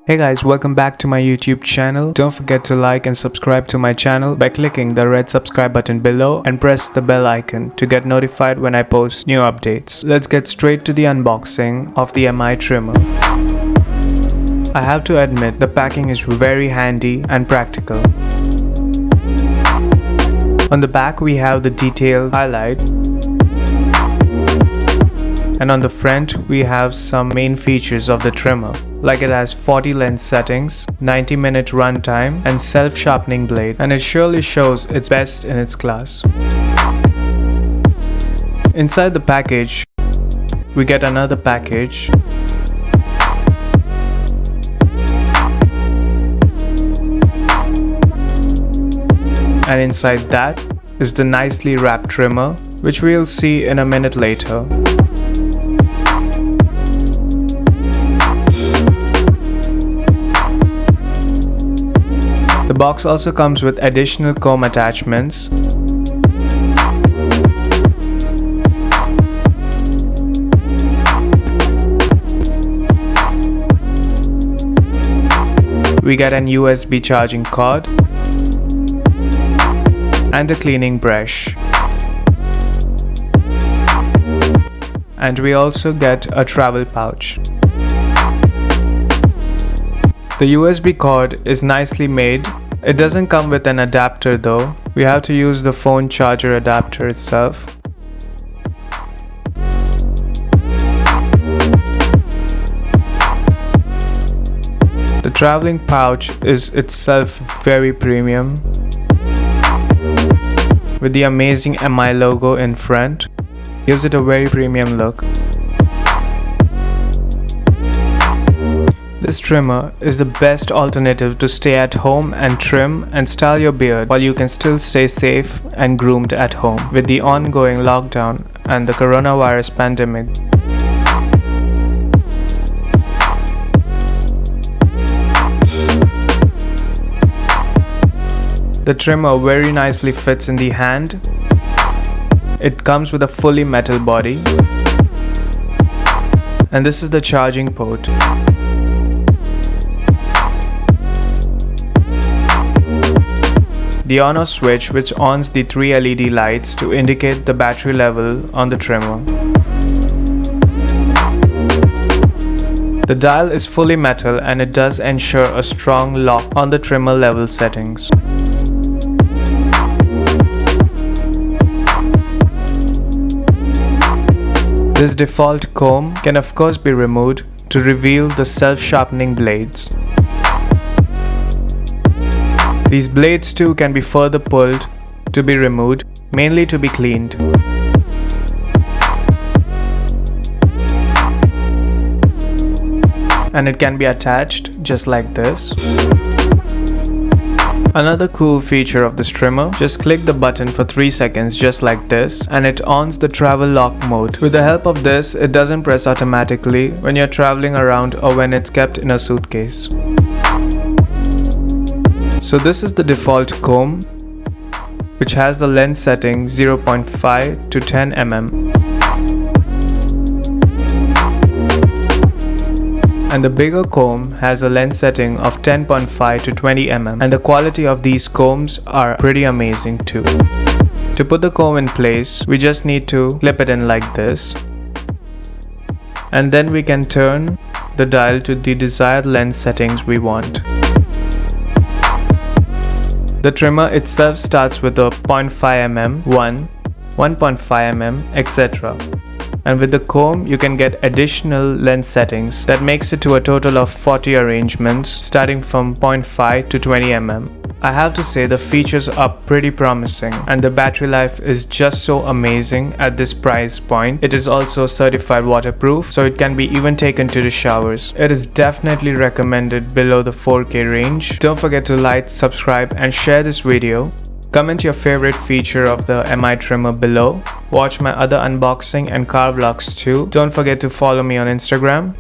Hey guys, welcome back to my YouTube channel. Don't forget to like and subscribe to my channel by clicking the red subscribe button below and press the bell icon to get notified when I post new updates. Let's get straight to the unboxing of the MI trimmer. I have to admit, the packing is very handy and practical. On the back we have the detailed highlight, and on the front we have some main features of the trimmer, like it has 40 lens settings, 90-minute runtime and self-sharpening blade, and it surely shows its best in its class. Inside the package we get another package and inside that is the nicely wrapped trimmer, which we'll see in a minute later. The box also comes with additional comb attachments, we get an USB charging cord and a cleaning brush, and we also get a travel pouch. The USB cord is nicely made. It doesn't come with an adapter though. We have to use the phone charger adapter itself. The traveling pouch is itself very premium, with the amazing MI logo in front. Gives it a very premium look. This trimmer is the best alternative to stay at home and trim and style your beard while you can still stay safe and groomed at home with the ongoing lockdown and the coronavirus pandemic. The trimmer very nicely fits in the hand. It comes with a fully metal body, and this is the charging port. The on-off switch which ons the 3 LED lights to indicate the battery level on the trimmer. The dial is fully metal and it does ensure a strong lock on the trimmer level settings. This default comb can of course be removed to reveal the self-sharpening blades. These blades too can be further pulled to be removed, mainly to be cleaned. And it can be attached just like this. Another cool feature of this trimmer, just click the button for 3 seconds just like this and it ons the travel lock mode. With the help of this, it doesn't press automatically when you're traveling around or when it's kept in a suitcase. So this is the default comb, which has the lens setting 0.5 to 10 mm. And the bigger comb has a lens setting of 10.5 to 20 mm, and the quality of these combs are pretty amazing too. To put the comb in place, we just need to clip it in like this, and then we can turn the dial to the desired lens settings we want. The trimmer itself starts with a 0.5 mm, 1, 1.5 mm, etc. And with the comb you can get additional lens settings that makes it to a total of 40 arrangements starting from 0.5 to 20 mm. I have to say the features are pretty promising and the battery life is just so amazing at this price point. It is also certified waterproof, so it can be even taken to the showers. It is definitely recommended below the 4K range. Don't forget to like, subscribe and share this video. Comment your favorite feature of the MI trimmer below. Watch my other unboxing and car vlogs too. Don't forget to follow me on Instagram.